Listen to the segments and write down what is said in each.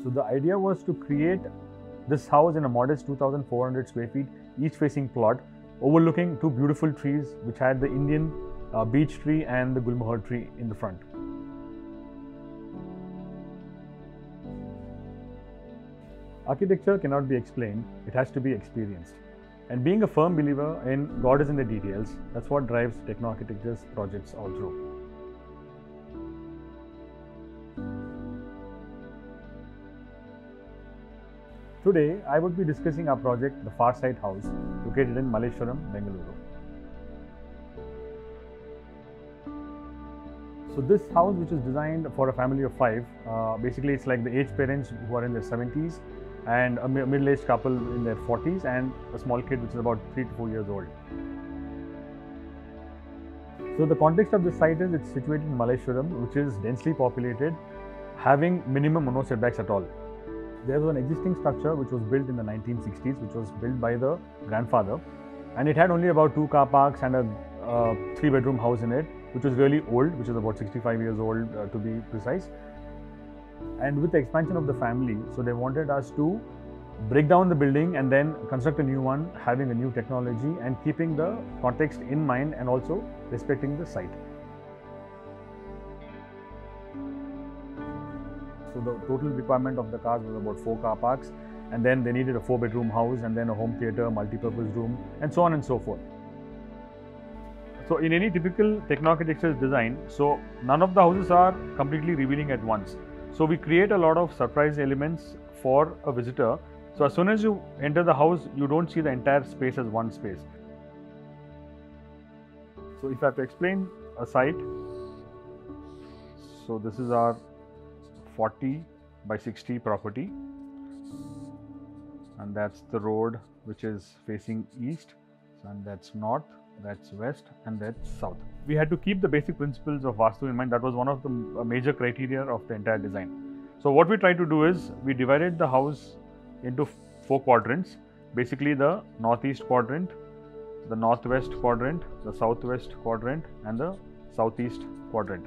So the idea was to create this house in a modest 2,400 square feet, each facing plot, overlooking two beautiful trees which had the Indian beech tree and the Gulmohar tree in the front. Architecture cannot be explained, it has to be experienced. And being a firm believer in God is in the details, that's what drives Techno Architecture's projects all through. Today, I would be discussing our project, the Farsight House, located in Malleshwaram, Bengaluru. So this house, which is designed for a family of 5, basically it's like the aged parents who are in their 70s and a middle-aged couple in their 40s and a small kid which is about 3 to 4 years old. So the context of this site is it's situated in Malleshwaram, which is densely populated, having minimum no setbacks at all. There was an existing structure which was built in the 1960s, which was built by the grandfather, and it had only about 2 car parks and a 3-bedroom house in it, which was really old, which is about 65 years old to be precise. And with the expansion of the family, so they wanted us to break down the building and then construct a new one, having a new technology and keeping the context in mind and also respecting the site. So the total requirement of the cars was about 4 car parks, and then they needed a 4-bedroom house and then a home theatre, multi-purpose room, and so on and so forth. So in any typical Techno Architecture's design, so none of the houses are completely revealing at once. So we create a lot of surprise elements for a visitor. So as soon as you enter the house, you don't see the entire space as one space. So if I have to explain a site, so this is our 40 by 60 property, and that's the road which is facing east, and that's north, that's west, and that's south. We had to keep the basic principles of Vastu in mind. That was one of the major criteria of the entire design. So what we tried to do is we divided the house into 4 quadrants, basically the northeast quadrant, the northwest quadrant, the southwest quadrant, and the southeast quadrant.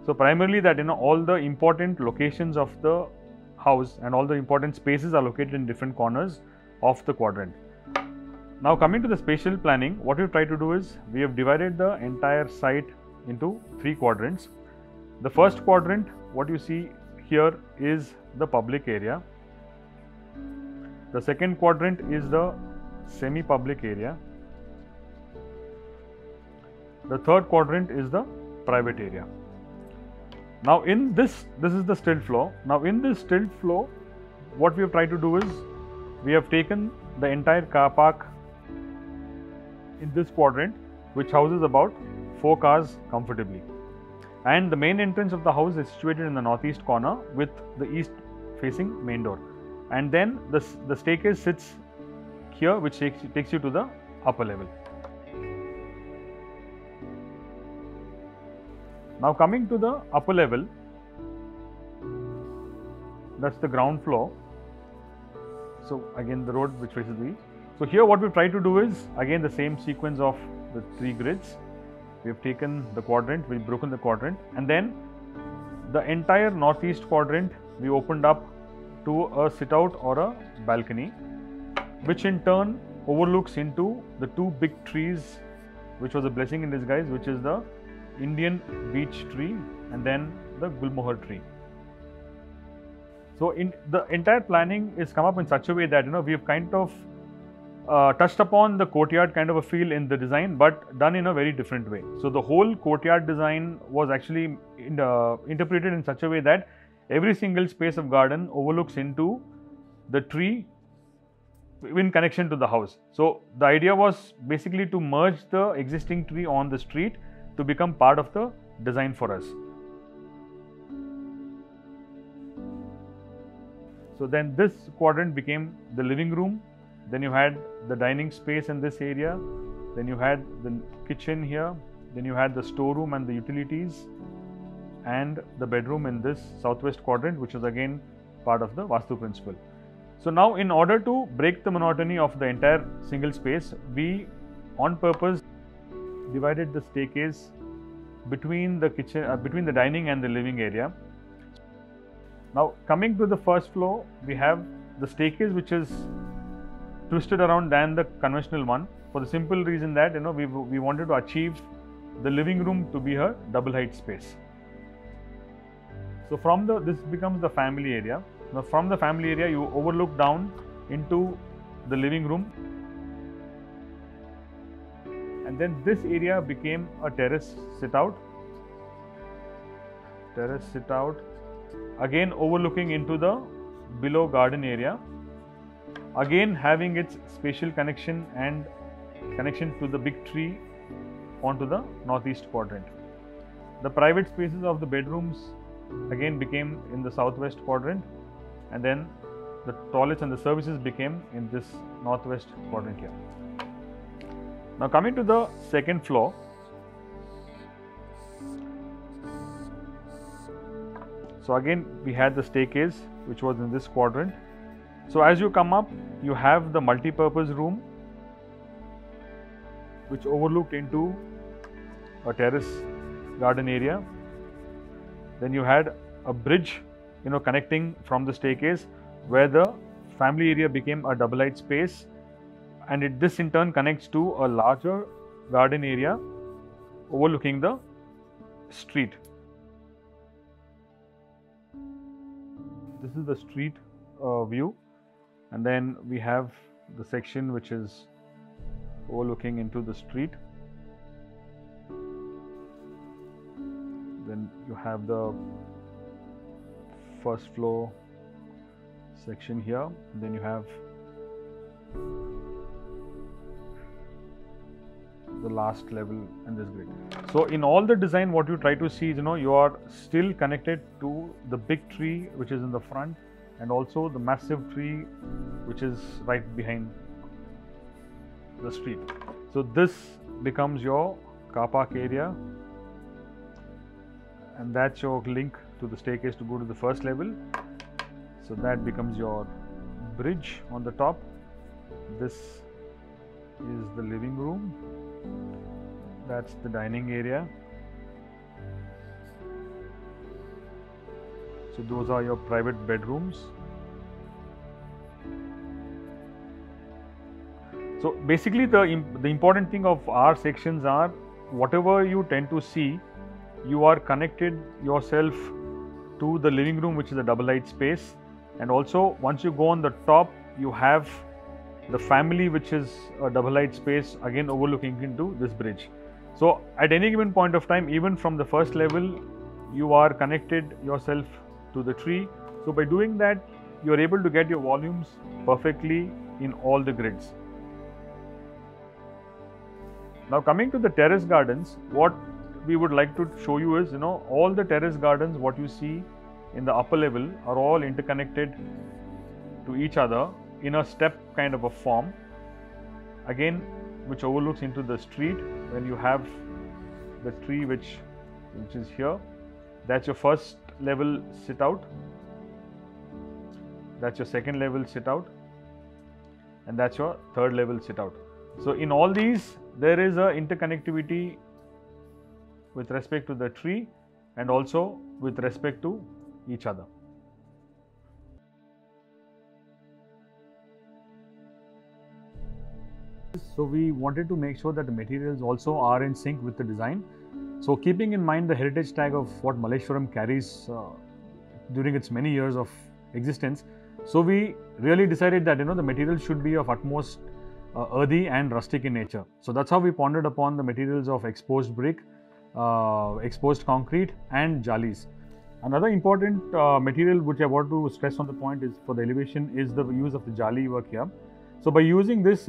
So primarily that all the important locations of the house and all the important spaces are located in different corners of the quadrant. Now coming to the spatial planning, what we've tried to do is we have divided the entire site into 3 quadrants. The first quadrant, what you see here is the public area. The second quadrant is the semi-public area. The third quadrant is the private area. Now in this is the stilt floor. Now in this stilt floor, what we have tried to do is we have taken the entire car park in this quadrant, which houses about 4 cars comfortably. And the main entrance of the house is situated in the northeast corner with the east facing main door. And then the staircase sits here, which takes you to the upper level. Now coming to the upper level, that's the ground floor. So again the road which faces the east. So here what we've tried to do is again the same sequence of the 3 grids. We've taken the quadrant, we've broken the quadrant, and then the entire northeast quadrant we opened up to a sit out or a balcony, which in turn overlooks into the 2 big trees, which was a blessing in disguise, which is the Indian beech tree and then the Gulmohar tree. So in the entire planning is come up in such a way that we have kind of touched upon the courtyard kind of a feel in the design, but done in a very different way. So the whole courtyard design was actually interpreted in such a way that every single space of garden overlooks into the tree in connection to the house. So the idea was basically to merge the existing tree on the street to become part of the design for us. So then this quadrant became the living room, then you had the dining space in this area, then you had the kitchen here, then you had the storeroom and the utilities, and the bedroom in this southwest quadrant, which is again part of the Vastu principle. So now in order to break the monotony of the entire single space, we on purpose divided the staircase between the kitchen, between the dining and the living area. Now coming to the first floor, we have the staircase which is twisted around than the conventional one, for the simple reason that we wanted to achieve the living room to be a double height space. So from this becomes the family area. Now from the family area you overlook down into the living room, and then this area became a terrace sit out. Again overlooking into the below garden area, again having its spatial connection and connection to the big tree onto the northeast quadrant. The private spaces of the bedrooms again became in the southwest quadrant, and then the toilets and the services became in this northwest quadrant here. Now coming to the second floor, so again we had the staircase which was in this quadrant. So as you come up, you have the multi-purpose room which overlooked into a terrace garden area. Then you had a bridge connecting from the staircase, where the family area became a double height space, and this in turn connects to a larger garden area overlooking the street. This is the street view, and then we have the section which is overlooking into the street. Then you have the first floor section here, and then you have the last level and this grid. So in all the design, what you try to see is you are still connected to the big tree which is in the front, and also the massive tree which is right behind the street. So this becomes your car park area, and that's your link to the staircase to go to the first level. So that becomes your bridge on the top. This is the living room. That's the dining area. So those are your private bedrooms. So basically the important thing of our sections are, whatever you tend to see, you are connected yourself to the living room which is a double height space, and also once you go on the top you have the family which is a double height space again overlooking into this bridge. So at any given point of time, even from the first level, you are connected yourself to the tree. So by doing that, you are able to get your volumes perfectly in all the grids. Now coming to the terrace gardens, what we would like to show you is, all the terrace gardens what you see in the upper level are all interconnected to each other in a step kind of a form, again which overlooks into the street. When you have the tree which is here, that's your first level sit out, that's your second level sit out, and that's your third level sit out. So in all these there is a interconnectivity with respect to the tree and also with respect to each other. So we wanted to make sure that the materials also are in sync with the design. So keeping in mind the heritage tag of what Malleshwaram carries during its many years of existence, so we really decided that the materials should be of utmost earthy and rustic in nature. So that's how we pondered upon the materials of exposed brick, exposed concrete and jalis. Another important material which I want to stress on the point is for the elevation is the use of the jali work here. So by using this,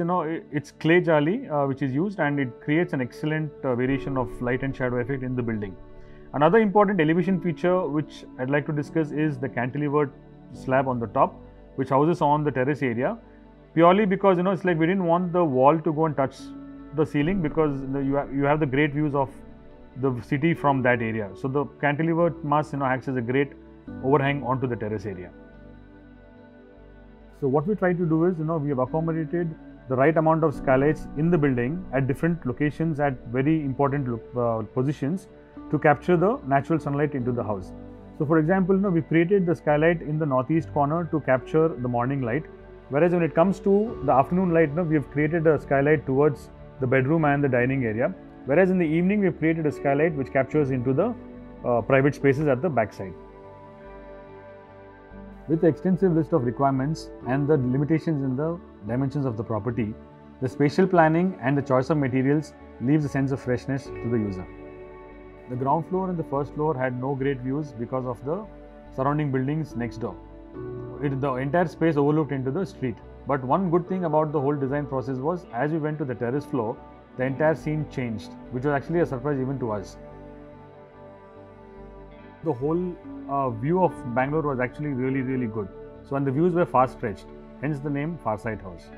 it's clay jali which is used, and it creates an excellent variation of light and shadow effect in the building. Another important elevation feature which I'd like to discuss is the cantilevered slab on the top, which houses on the terrace area, purely because it's like we didn't want the wall to go and touch the ceiling, because you have the great views of the city from that area. So the cantilevered mass acts as a great overhang onto the terrace area. So what we try to do is, we have accommodated the right amount of skylights in the building at different locations at very important positions to capture the natural sunlight into the house. So for example, we created the skylight in the northeast corner to capture the morning light. Whereas when it comes to the afternoon light, we have created a skylight towards the bedroom and the dining area. Whereas in the evening, we have created a skylight which captures into the private spaces at the backside. With the extensive list of requirements and the limitations in the dimensions of the property, the spatial planning and the choice of materials leaves a sense of freshness to the user. The ground floor and the first floor had no great views because of the surrounding buildings next door. The entire space overlooked into the street. But one good thing about the whole design process was, as we went to the terrace floor, the entire scene changed, which was actually a surprise even to us. The whole view of Bangalore was actually really good. So, and the views were far stretched, hence the name Farsight House.